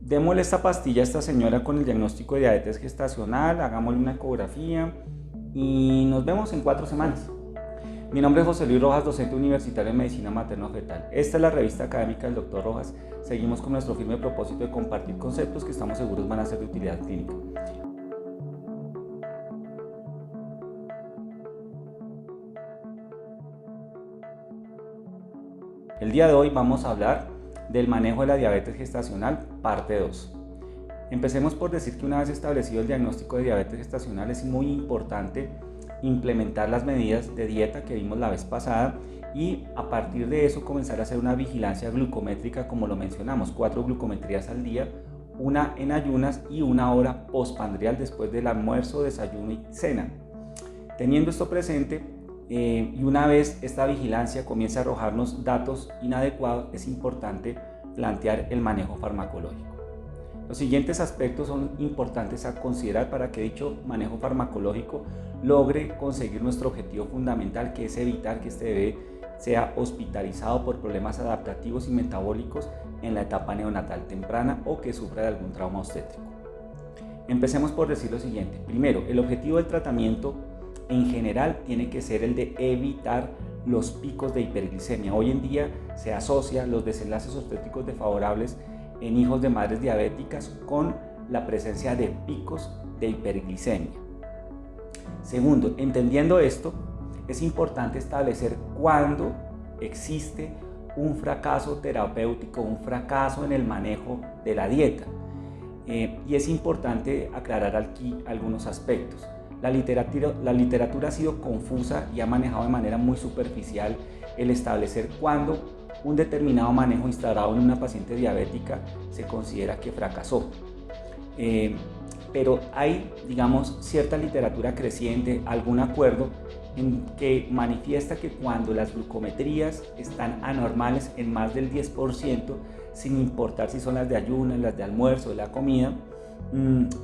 démosle esta pastilla a esta señora con el diagnóstico de diabetes gestacional, hagámosle una ecografía y nos vemos en 4 semanas. Mi nombre es José Luis Rojas, docente universitario en Medicina Materno-Fetal. Esta es la revista académica del Dr. Rojas. Seguimos con nuestro firme propósito de compartir conceptos que estamos seguros van a ser de utilidad clínica. El día de hoy vamos a hablar del manejo de la diabetes gestacional, parte 2. Empecemos por decir que una vez establecido el diagnóstico de diabetes gestacional es muy importante implementar las medidas de dieta que vimos la vez pasada y a partir de eso comenzar a hacer una vigilancia glucométrica como lo mencionamos, 4 glucometrías al día, una en ayunas y 1 hora postprandial después del almuerzo, desayuno y cena. Teniendo esto presente y una vez esta vigilancia comienza a arrojarnos datos inadecuados, es importante plantear el manejo farmacológico. Los siguientes aspectos son importantes a considerar para que dicho manejo farmacológico logre conseguir nuestro objetivo fundamental, que es evitar que este bebé sea hospitalizado por problemas adaptativos y metabólicos en la etapa neonatal temprana o que sufra de algún trauma obstétrico. Empecemos por decir lo siguiente. Primero, el objetivo del tratamiento en general tiene que ser el de evitar los picos de hiperglicemia. Hoy en día se asocia los desenlaces obstétricos desfavorables en hijos de madres diabéticas con la presencia de picos de hiperglicemia. Segundo, entendiendo esto, es importante establecer cuándo existe un fracaso terapéutico, un fracaso en el manejo de la dieta. Y es importante aclarar aquí algunos aspectos. La literatura ha sido confusa y ha manejado de manera muy superficial el establecer cuándo un determinado manejo instaurado en una paciente diabética se considera que fracasó. Pero hay, digamos, cierta literatura creciente, algún acuerdo en que manifiesta que cuando las glucometrías están anormales en más del 10%, sin importar si son las de ayuno, las de almuerzo, de la comida,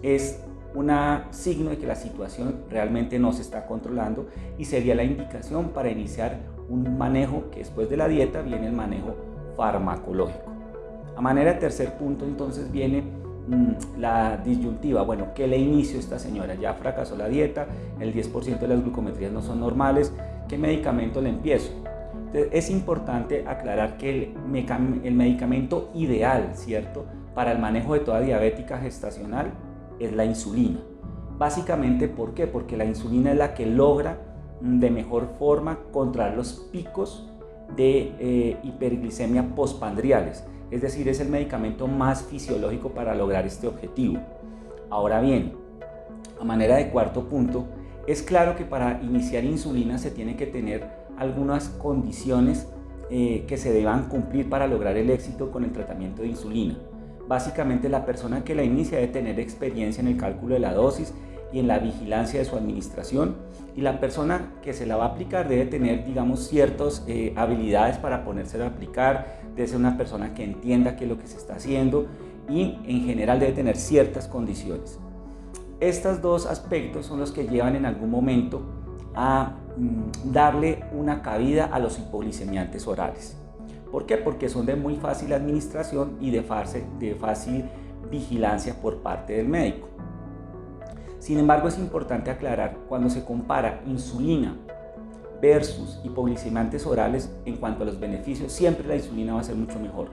es un signo de que la situación realmente no se está controlando y sería la indicación para iniciar un manejo que después de la dieta viene el manejo farmacológico. A manera de tercer punto entonces viene la disyuntiva. Bueno, ¿qué le inicio a esta señora? Ya fracasó la dieta, el 10% de las glucometrías no son normales, ¿qué medicamento le empiezo? Entonces, es importante aclarar que el medicamento ideal, ¿cierto?, para el manejo de toda diabética gestacional es la insulina. Básicamente, ¿por qué? Porque la insulina es la que logra de mejor forma controlar los picos de hiperglicemia postprandiales. Es decir, es el medicamento más fisiológico para lograr este objetivo. Ahora bien, a manera de cuarto punto, es claro que para iniciar insulina se tiene que tener algunas condiciones que se deban cumplir para lograr el éxito con el tratamiento de insulina. Básicamente, la persona que la inicia debe tener experiencia en el cálculo de la dosis y en la vigilancia de su administración, y la persona que se la va a aplicar debe tener, digamos, ciertas habilidades para ponérsela a aplicar, debe ser una persona que entienda qué es lo que se está haciendo y en general debe tener ciertas condiciones. Estos dos aspectos son los que llevan en algún momento a darle una cabida a los hipoglicemiantes orales. ¿Por qué? Porque son de muy fácil administración y de fácil vigilancia por parte del médico. Sin embargo, es importante aclarar, cuando se compara insulina versus hipoglicemiantes orales, en cuanto a los beneficios, siempre la insulina va a ser mucho mejor.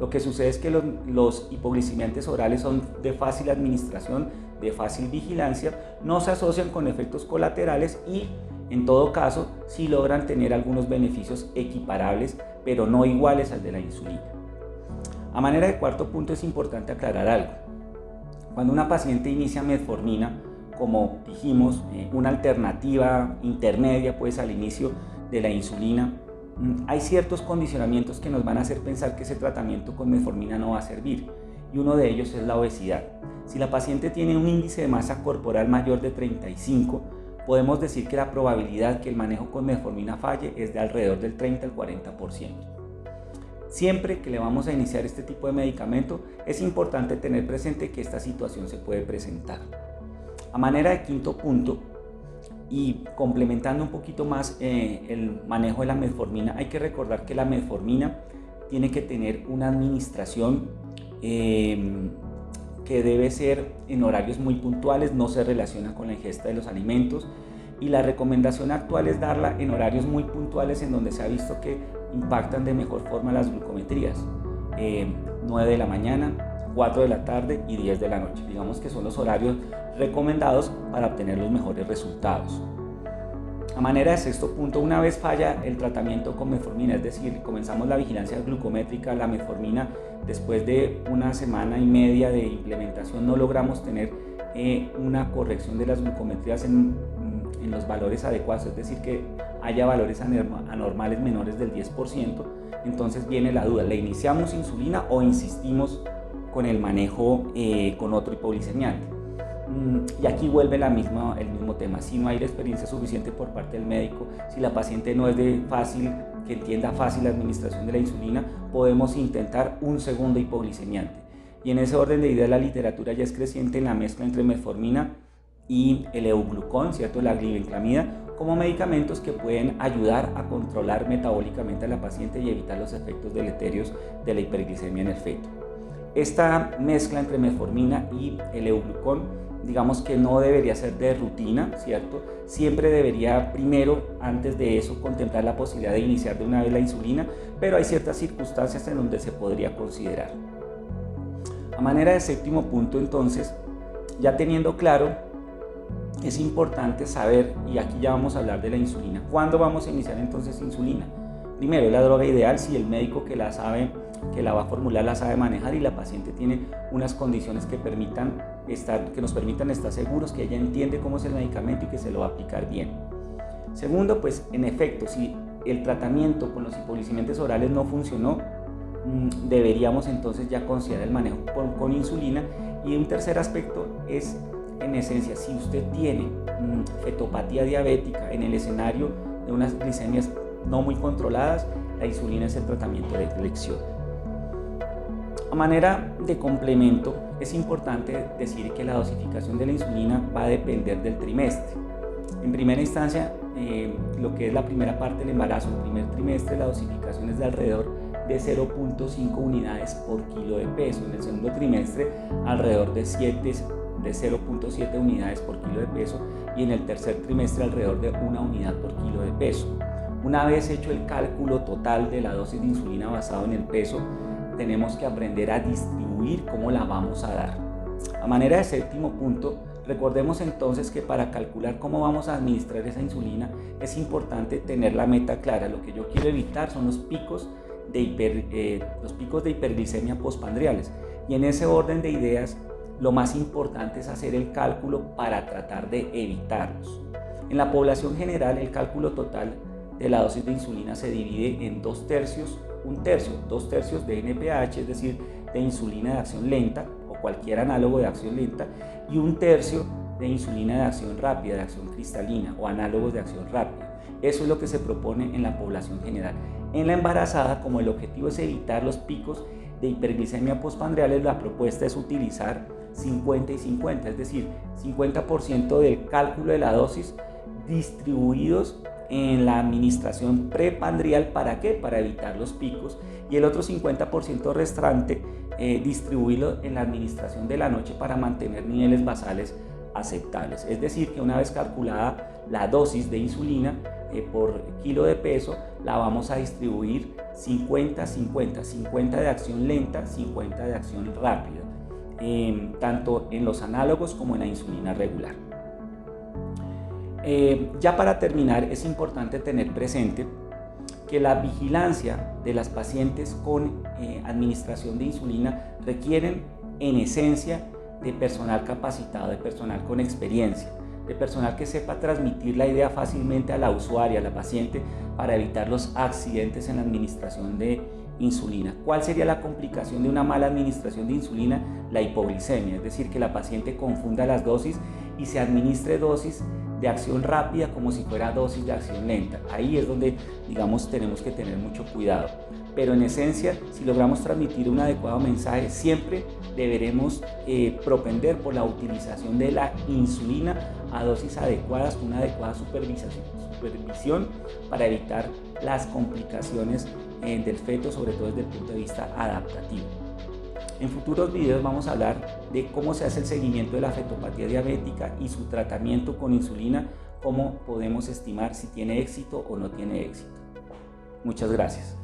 Lo que sucede es que los hipoglicemiantes orales son de fácil administración, de fácil vigilancia, no se asocian con efectos colaterales y, en todo caso, sí logran tener algunos beneficios equiparables, pero no iguales al de la insulina. A manera de cuarto punto, es importante aclarar algo. Cuando una paciente inicia metformina, como dijimos, una alternativa intermedia pues al inicio de la insulina, hay ciertos condicionamientos que nos van a hacer pensar que ese tratamiento con metformina no va a servir, y uno de ellos es la obesidad. Si la paciente tiene un índice de masa corporal mayor de 35, podemos decir que la probabilidad que el manejo con metformina falle es de alrededor del 30 al 40%. Siempre que le vamos a iniciar este tipo de medicamento, es importante tener presente que esta situación se puede presentar. A manera de quinto punto, y complementando un poquito más el manejo de la metformina, hay que recordar que la metformina tiene que tener una administración que debe ser en horarios muy puntuales, no se relaciona con la ingesta de los alimentos, y la recomendación actual es darla en horarios muy puntuales en donde se ha visto que impactan de mejor forma las glucometrías. 9 de la mañana, 4 de la tarde y 10 de la noche. Digamos que son los horarios recomendados para obtener los mejores resultados. A manera de sexto punto, una vez falla el tratamiento con metformina, es decir, comenzamos la vigilancia glucométrica, la metformina, después de una semana y media de implementación no logramos tener una corrección de las glucometrías en los valores adecuados, es decir, que haya valores anormales menores del 10%, entonces viene la duda, ¿le iniciamos insulina o insistimos con el manejo con otro hipoglicemiante? Y aquí vuelve el mismo tema, si no hay la experiencia suficiente por parte del médico, si la paciente no es que entienda fácil la administración de la insulina, podemos intentar un segundo hipoglicemiante. Y en ese orden de ideas la literatura ya es creciente en la mezcla entre metformina y el euglucón, ¿cierto? La glibenclamida, como medicamentos que pueden ayudar a controlar metabólicamente a la paciente y evitar los efectos deleterios de la hiperglicemia en el feto. Esta mezcla entre metformina y el euglucón, digamos que no debería ser de rutina, ¿cierto? Siempre debería primero, antes de eso, contemplar la posibilidad de iniciar de una vez la insulina, pero hay ciertas circunstancias en donde se podría considerar. A manera de séptimo punto, entonces, ya teniendo claro, es importante saber, y aquí ya vamos a hablar de la insulina. ¿Cuándo vamos a iniciar entonces insulina? Primero, la droga ideal si el médico que la va a formular la sabe manejar y la paciente tiene unas condiciones que nos permitan estar seguros que ella entiende cómo es el medicamento y que se lo va a aplicar bien. Segundo, pues en efecto, si el tratamiento con los hipoglicemiantes orales no funcionó, deberíamos entonces ya considerar el manejo con insulina. Y un tercer aspecto es, en esencia, si usted tiene fetopatía diabética en el escenario de unas glicemias no muy controladas, la insulina es el tratamiento de elección. A manera de complemento, es importante decir que la dosificación de la insulina va a depender del trimestre. En primera instancia, lo que es la primera parte del embarazo, el primer trimestre, la dosificación es de alrededor de 0.5 unidades por kilo de peso. En el segundo trimestre, alrededor de 0.7 unidades por kilo de peso, y en el tercer trimestre alrededor de 1 unidad por kilo de peso. Una vez hecho el cálculo total de la dosis de insulina basado en el peso, tenemos que aprender a distribuir cómo la vamos a dar. A manera de séptimo punto, recordemos entonces que para calcular cómo vamos a administrar esa insulina es importante tener la meta clara. Lo que yo quiero evitar son los picos de hiperglicemia postprandiales, y en ese orden de ideas lo más importante es hacer el cálculo para tratar de evitarlos. En la población general, el cálculo total de la dosis de insulina se divide en 2/3, 1/3, 2/3 de NPH, es decir, de insulina de acción lenta o cualquier análogo de acción lenta, y 1/3 de insulina de acción rápida, de acción cristalina o análogos de acción rápida. Eso es lo que se propone en la población general. En la embarazada, como el objetivo es evitar los picos de hiperglicemia postprandiales, la propuesta es utilizar 50 y 50, es decir, 50% del cálculo de la dosis distribuidos en la administración prepandrial. ¿Para qué? Para evitar los picos, y el otro 50% restante distribuirlo en la administración de la noche para mantener niveles basales aceptables. Es decir, que una vez calculada la dosis de insulina por kilo de peso, la vamos a distribuir 50-50, 50 de acción lenta, 50 de acción rápida, tanto en los análogos como en la insulina regular. Ya para terminar, es importante tener presente que la vigilancia de las pacientes con administración de insulina requieren en esencia de personal capacitado, de personal con experiencia, de personal que sepa transmitir la idea fácilmente a la usuaria, a la paciente, para evitar los accidentes en la administración de insulina. ¿Cuál sería la complicación de una mala administración de insulina? La hipoglicemia, es decir, que la paciente confunda las dosis y se administre dosis de acción rápida como si fuera dosis de acción lenta. Ahí es donde, digamos, tenemos que tener mucho cuidado. Pero en esencia, si logramos transmitir un adecuado mensaje, siempre deberemos propender por la utilización de la insulina a dosis adecuadas, con una adecuada supervisión para evitar las complicaciones del feto, sobre todo desde el punto de vista adaptativo. En futuros videos vamos a hablar de cómo se hace el seguimiento de la fetopatía diabética y su tratamiento con insulina, cómo podemos estimar si tiene éxito o no tiene éxito. Muchas gracias.